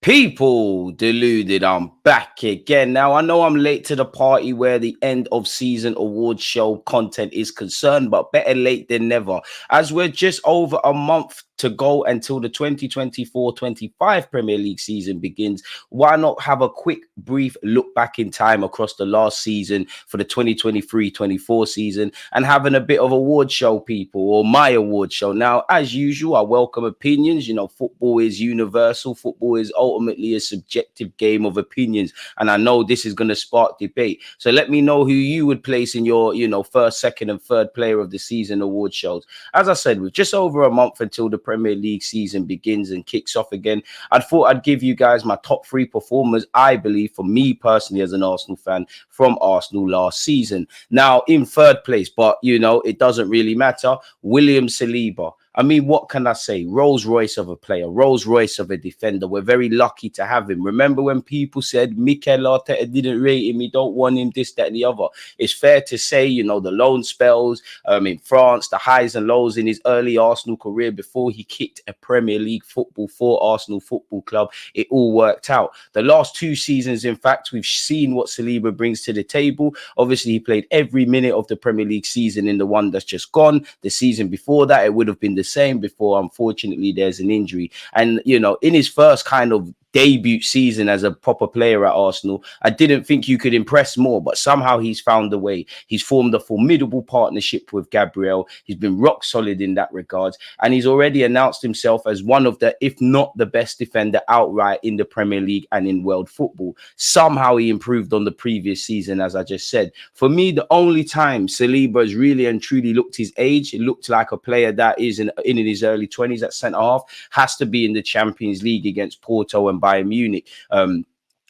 People, deluded, I'm back again. Now, I know I'm late to the party where the end of season award show content is concerned, but better late than never. As we're just over a month to go until the 2024-25 Premier League season begins, why not have a quick, brief look back in time across the last season for the 2023-24 season and having a bit of award show, people, or my award show. Now, as usual, I welcome opinions. You know, football is universal. Football is ultimately a subjective game of opinions. And I know this is going to spark debate. So let me know who you would place in your, first, second, and third player of the season award shows. As I said, with just over a month until the Premier League season begins and kicks off again, I thought I'd give you guys my top three performers, I believe, for me personally as an Arsenal fan, from Arsenal last season. Now, in third place, but, it doesn't really matter, William Saliba. I mean, what can I say? Rolls Royce of a player, Rolls Royce of a defender. We're very lucky to have him. Remember when people said Mikel Arteta didn't rate him, he don't want him, this, that, and the other. It's fair to say, the loan spells in France, the highs and lows in his early Arsenal career before he kicked a Premier League football for Arsenal Football Club, it all worked out. The last two seasons, in fact, we've seen what Saliba brings to the table. Obviously, he played every minute of the Premier League season in the one that's just gone. The season before that, it would have been the same before, unfortunately, there's an injury. And, in his first kind of debut season as a proper player at Arsenal, I didn't think you could impress more, but somehow he's found a way. He's formed a formidable partnership with Gabriel. He's been rock solid in that regard, and he's already announced himself as one of the, if not the best defender outright in the Premier League and in world football. Somehow he improved on the previous season, as I just said. For me, the only time Saliba has really and truly looked his age, it looked like a player that is in his early 20s at centre half, has to be in the Champions League against Porto and Bayern Munich,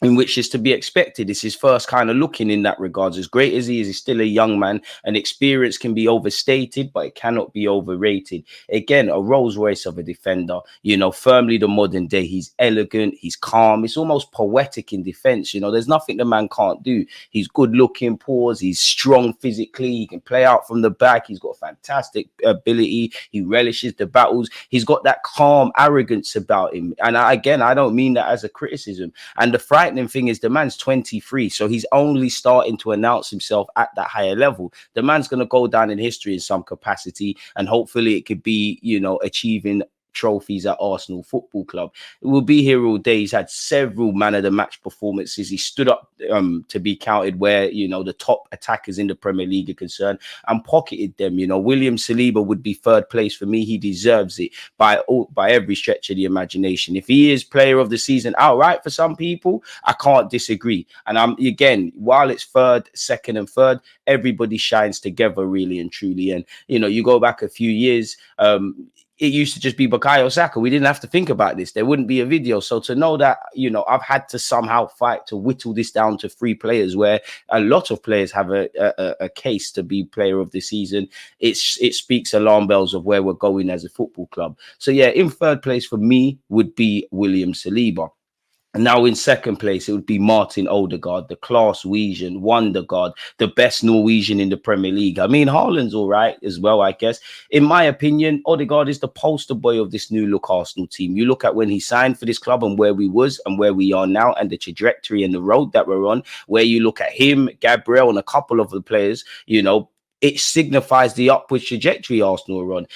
in which is to be expected. It's his first kind of looking in that regards. As great as he is, he's still a young man, and experience can be overstated, but it cannot be overrated. Again, a Rolls Royce of a defender, firmly the modern day. He's elegant, he's calm, it's almost poetic in defense. There's nothing the man can't do. He's good looking, paws, he's strong physically, he can play out from the back, he's got fantastic ability, he relishes the battles, he's got that calm arrogance about him. And I don't mean that as a criticism. And the frightening thing is the man's 23, so he's only starting to announce himself at that higher level. The man's going to go down in history in some capacity, and hopefully it could be, achieving trophies at Arsenal Football Club. It will be here all day. He's had several man of the match performances. He stood up to be counted where, the top attackers in the Premier League are concerned, and pocketed them. William Saliba would be third place for me. He deserves it by every stretch of the imagination. If he is player of the season outright for some people, I can't disagree. And again, while it's third, second, and third, everybody shines together really and truly. And, you go back a few years, it used to just be Bukayo Saka. We didn't have to think about this. There wouldn't be a video. So to know that, I've had to somehow fight to whittle this down to three players where a lot of players have a case to be player of the season, it speaks alarm bells of where we're going as a football club. So yeah, in third place for me would be William Saliba. Now in second place, it would be Martin Odegaard, the class Norwegian wonder god, the best Norwegian in the Premier League. I mean, Haaland's all right as well, I guess. In my opinion, Odegaard is the poster boy of this new look Arsenal team. You look at when he signed for this club and where we was and where we are now and the trajectory and the road that we're on, where you look at him, Gabriel, and a couple of the players, it signifies the upward trajectory Arsenal are on.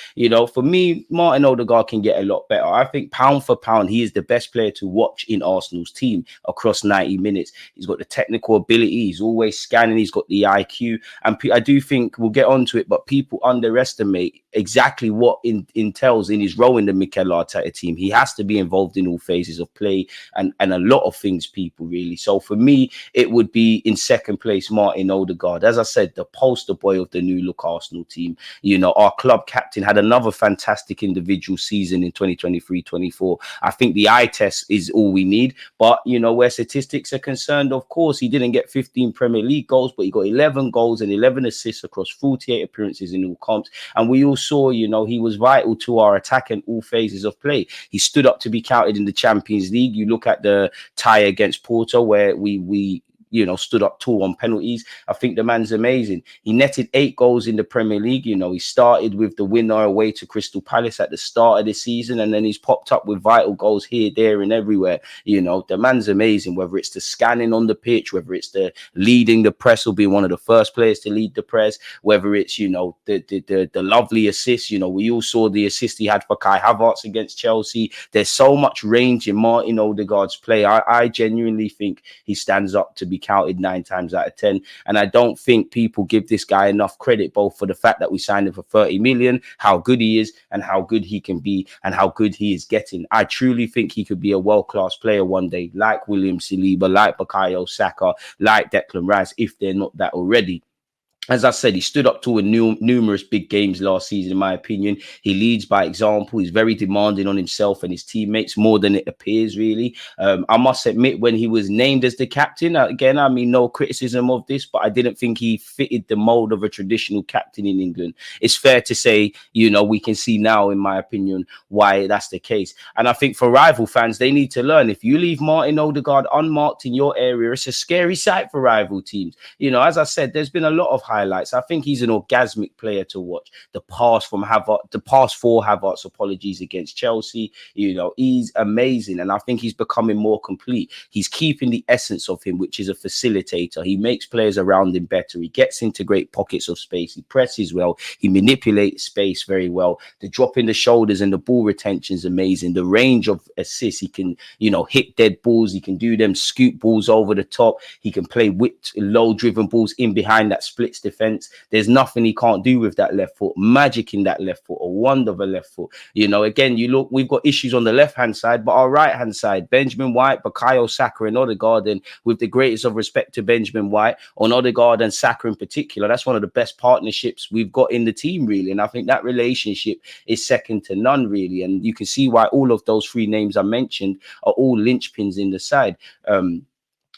For me, Martin Odegaard can get a lot better. I think pound for pound, he is the best player to watch in Arsenal's team across 90 minutes. He's got the technical ability. He's always scanning. He's got the IQ. And I do think we'll get onto it, but people underestimate exactly what entails in his role in the Mikel Arteta team. He has to be involved in all phases of play and a lot of things, people, really. So for me, it would be in second place, Martin Odegaard. As I said, the poster boy of the new look Arsenal team. Our club captain had another fantastic individual season in 2023-24. I think the eye test is all we need. But, where statistics are concerned, of course, he didn't get 15 Premier League goals, but he got 11 goals and 11 assists across 48 appearances in all comps. And we all saw, he was vital to our attack in all phases of play. He stood up to be counted in the Champions League. You look at the tie against Porto where we stood up tall on penalties. I think the man's amazing. He netted 8 goals in the Premier League. He started with the winner away to Crystal Palace at the start of the season, and then he's popped up with vital goals here, there, and everywhere. The man's amazing, whether it's the scanning on the pitch, whether it's the leading the press or being one of the first players to lead the press, whether it's, the lovely assists. We all saw the assist he had for Kai Havertz against Chelsea. There's so much range in Martin Odegaard's play. I genuinely think he stands up to be counted 9 times out of 10. And I don't think people give this guy enough credit, both for the fact that we signed him for 30 million, how good he is and how good he can be and how good he is getting. I truly think he could be a world-class player one day, like William Saliba, like Bukayo Saka, like Declan Rice, if they're not that already. As I said, he stood up to numerous big games last season, in my opinion. He leads by example. He's very demanding on himself and his teammates, more than it appears, really. I must admit, when he was named as the captain, again, I mean, no criticism of this, but I didn't think he fitted the mold of a traditional captain in England. It's fair to say, we can see now, in my opinion, why that's the case. And I think for rival fans, they need to learn. If you leave Martin Odegaard unmarked in your area, it's a scary sight for rival teams. As I said, there's been a lot of highlights. I think he's an orgasmic player to watch. The pass for Havertz, apologies, against Chelsea, he's amazing, and I think he's becoming more complete. He's keeping the essence of him, which is a facilitator. He makes players around him better. He gets into great pockets of space. He presses well. He manipulates space very well. The drop in the shoulders and the ball retention is amazing. The range of assists, he can, hit dead balls. He can do them scoop balls over the top. He can play whipped, low-driven balls in behind that splits defense. There's nothing he can't do with that left foot. Magic in that left foot. A wonder of a left foot. Again, you look, we've got issues on the left-hand side, but our right-hand side, Benjamin White, Bukayo Saka and Odegaard, and with the greatest of respect to Benjamin White, on Odegaard and Saka in particular, that's one of the best partnerships we've got in the team, really. And I think that relationship is second to none, really. And you can see why all of those 3 names I mentioned are all linchpins in the side.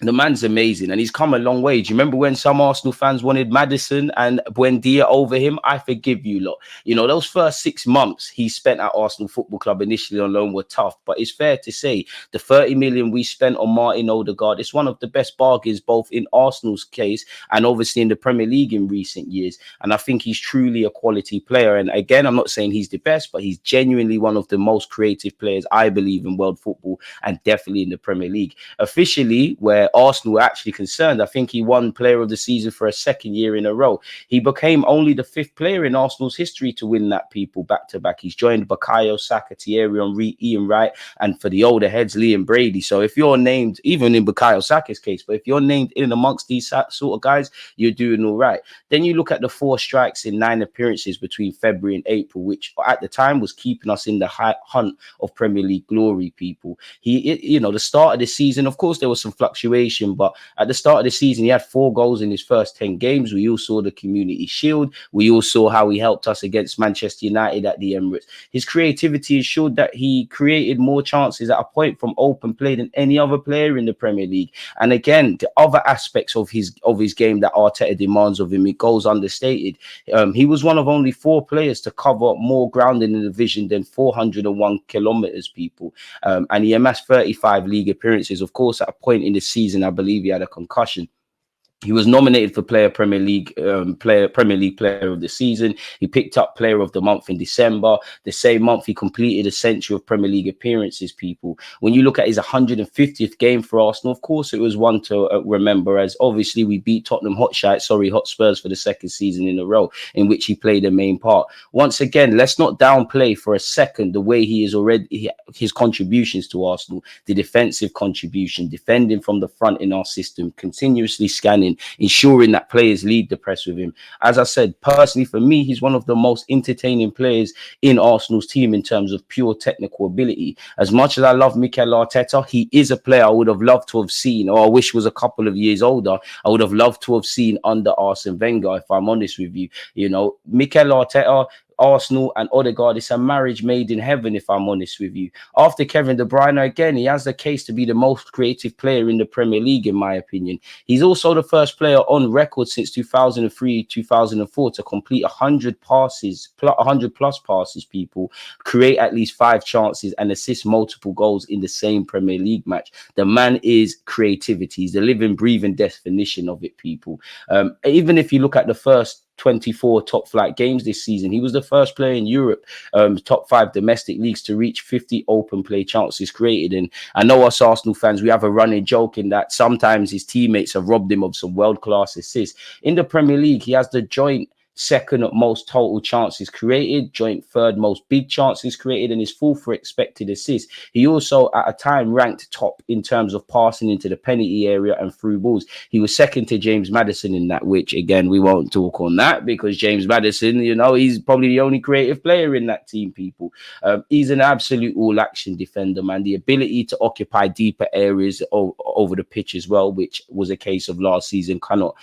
The man's amazing, and he's come a long way. Do you remember when some Arsenal fans wanted Maddison and Buendia over him? I forgive you lot. Those first 6 months he spent at Arsenal Football Club initially on loan were tough, but it's fair to say the 30 million we spent on Martin Odegaard is one of the best bargains, both in Arsenal's case and obviously in the Premier League in recent years. And I think he's truly a quality player. And again, I'm not saying he's the best, but he's genuinely one of the most creative players, I believe, in world football, and definitely in the Premier League. Officially, where Arsenal were actually concerned, I think he won Player of the Season for a 2nd year in a row. He became only the 5th player in Arsenal's history to win that, people, back to back. He's joined Bukayo Saka, Thierry Henry, Ian Wright, and for the older heads, Liam Brady. So if you're named, even in Bukayo Saka's case, but if you're named in amongst these sort of guys, you're doing all right. Then you look at the 4 strikes in 9 appearances between February and April, which at the time was keeping us in the hunt of Premier League glory, people. The start of the season, of course, there was some fluctuation, but at the start of the season, he had 4 goals in his first 10 games. We all saw the Community Shield. We all saw how he helped us against Manchester United at the Emirates. His creativity ensured that he created more chances at a point from open play than any other player in the Premier League. And again, the other aspects of his game that Arteta demands of him, it goes understated. He was one of only 4 players to cover more ground in the division than 401 kilometers, people. And he amassed 35 league appearances. Of course, at a point in the season, I believe he had a concussion. He was nominated for Premier League Player of the Season. He picked up Player of the Month in December. The same month, he completed a century of Premier League appearances, people. When you look at his 150th game for Arsenal, of course, it was one to remember, as obviously we beat Tottenham Hotspurs for the 2nd season in a row, in which he played a main part. Once again, let's not downplay for a second the way he is already, his contributions to Arsenal, the defensive contribution, defending from the front in our system, continuously scanning, ensuring that players lead the press with him. As I said, personally, for me, he's one of the most entertaining players in Arsenal's team in terms of pure technical ability. As much as I love Mikel Arteta, he is a player I would have loved to have seen, or I wish was a couple of years older. I would have loved to have seen under Arsene Wenger, if I'm honest with you. Mikel Arteta, Arsenal and Odegaard, it's a marriage made in heaven, if I'm honest with you. After Kevin De Bruyne, again, he has the case to be the most creative player in the Premier League, in my opinion. He's also the first player on record since 2003, 2004 to complete 100 passes, 100 plus passes, people, create at least 5 chances and assist multiple goals in the same Premier League match. The man is creativity. He's the living, breathing definition of it, people. Even if you look at the first 24 top flight games this season, he was the first player in Europe, top 5 domestic leagues, to reach 50 open play chances created. And I know us Arsenal fans, we have a running joke in that sometimes his teammates have robbed him of some world-class assists. In the Premier League, he has the joint second most total chances created, joint third most big chances created, and is full for expected assists. He also at a time ranked top in terms of passing into the penalty area and through balls. He was second to James Maddison in that, which again we won't talk on that because James Maddison, he's probably the only creative player in that team, people. He's an absolute all-action defender, man. The ability to occupy deeper areas over the pitch as well, which was a case of last season, cannot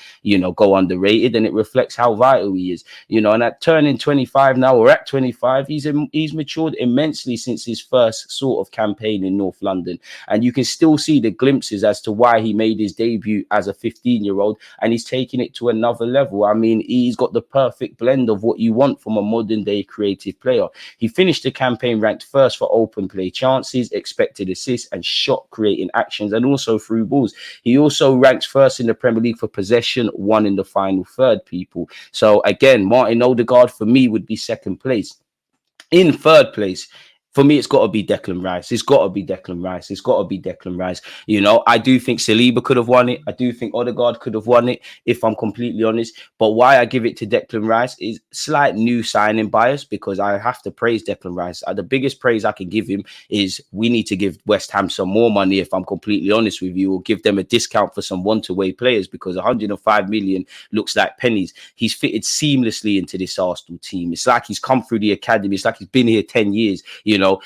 go underrated, and it reflects how vital he is, and at turning 25 now, or at 25, he's matured immensely since his first sort of campaign in North London, and you can still see the glimpses as to why he made his debut as a 15-year-old, and he's taking it to another level. I mean, he's got the perfect blend of what you want from a modern day creative player. He finished the campaign ranked first for open play chances, expected assists, and shot creating actions, and also through balls. He also ranks first in the Premier League for possession, one in the final third, people. So again, Martin Odegaard for me would be second place. In third place, for me, it's got to be Declan Rice. It's got to be Declan Rice. It's got to be Declan Rice. I do think Saliba could have won it. I do think Odegaard could have won it, if I'm completely honest. But why I give it to Declan Rice is slight new signing bias, because I have to praise Declan Rice. The biggest praise I can give him is we need to give West Ham some more money, if I'm completely honest with you, or give them a discount for some one-to-way players, because 105 million looks like pennies. He's fitted seamlessly into this Arsenal team. It's like he's come through the academy. It's like he's been here 10 years.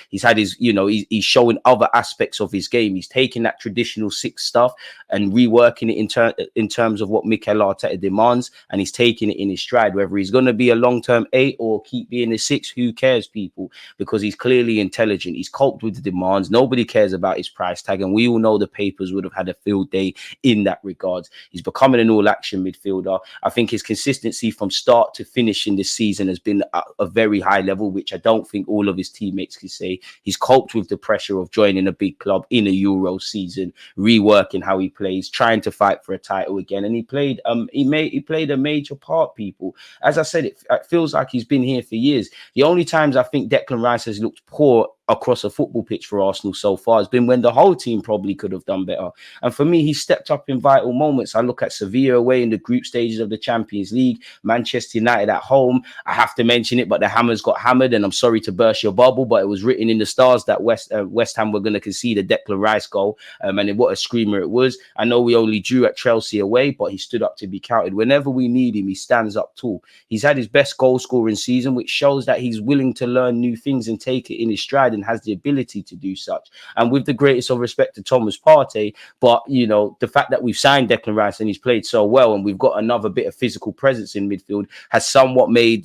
He's had his, he's showing other aspects of his game. He's taking that traditional 6 stuff and reworking it in terms of what Mikel Arteta demands, and he's taking it in his stride. Whether he's going to be a long-term 8 or keep being a 6, who cares, people? Because he's clearly intelligent. He's coped with the demands. Nobody cares about his price tag, and we all know the papers would have had a field day in that regard. He's becoming an all-action midfielder. I think his consistency from start to finish in this season has been at a very high level, which I don't think all of his teammates can say. He's coped with the pressure of joining a big club in a Euro season, reworking how he plays, trying to fight for a title again, and he played a major part, people. As I said, it feels like he's been here for years. The only times I think Declan Rice has looked poor across a football pitch for Arsenal so far has been when the whole team probably could have done better. And for me, he stepped up in vital moments. I look at Sevilla away in the group stages of the Champions League, Manchester United at home. I have to mention it, but the Hammers got hammered, and I'm sorry to burst your bubble, but it was written in the stars that West Ham were going to concede a Declan Rice goal, and what a screamer it was. I know we only drew at Chelsea away, but he stood up to be counted. Whenever we need him, he stands up tall. He's had his best goal scoring season, which shows that he's willing to learn new things and take it in his stride, and has the ability to do such. And with the greatest of respect to Thomas Partey, but the fact that we've signed Declan Rice and he's played so well, and we've got another bit of physical presence in midfield, has somewhat made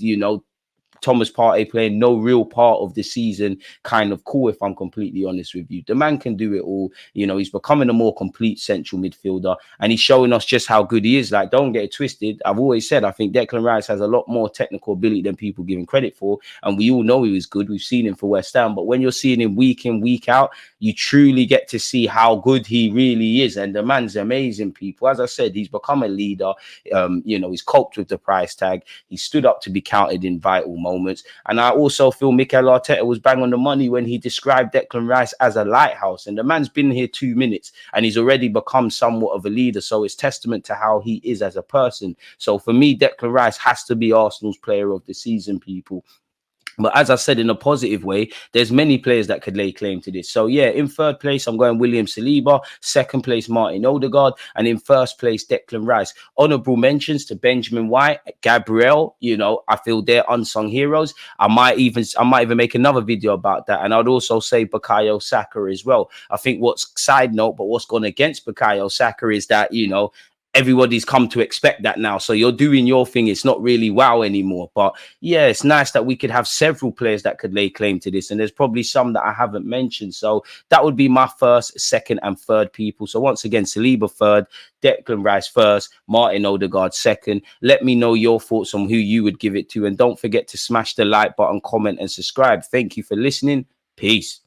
Thomas Partey playing no real part of the season kind of cool, if I'm completely honest with you. The man can do it all. He's becoming a more complete central midfielder, and he's showing us just how good he is. Like, don't get it twisted. I've always said I think Declan Rice has a lot more technical ability than people give him credit for, and we all know he was good. We've seen him for West Ham, but when you're seeing him week in, week out, you truly get to see how good he really is. And the man's amazing, people. As I said, he's become a leader. He's coped with the price tag. He stood up to be counted in vital moments. And I also feel Mikel Arteta was bang on the money when he described Declan Rice as a lighthouse. And the man's been here 2 minutes and he's already become somewhat of a leader. So it's testament to how he is as a person. So for me, Declan Rice has to be Arsenal's player of the season, people. But as I said, in a positive way, there's many players that could lay claim to this. So yeah, in third place, I'm going William Saliba. Second place, Martin Odegaard. And in first place, Declan Rice. Honourable mentions to Benjamin White, Gabriel. I feel they're unsung heroes. I might even make another video about that. And I'd also say Bukayo Saka as well. I think what's gone against Bukayo Saka is that, everybody's come to expect that now. So you're doing your thing. It's not really wow anymore. But yeah, it's nice that we could have several players that could lay claim to this. And there's probably some that I haven't mentioned. So that would be my first, second, and third people. So once again, Saliba third, Declan Rice first, Martin Odegaard second. Let me know your thoughts on who you would give it to. And don't forget to smash the like button, comment, and subscribe. Thank you for listening. Peace.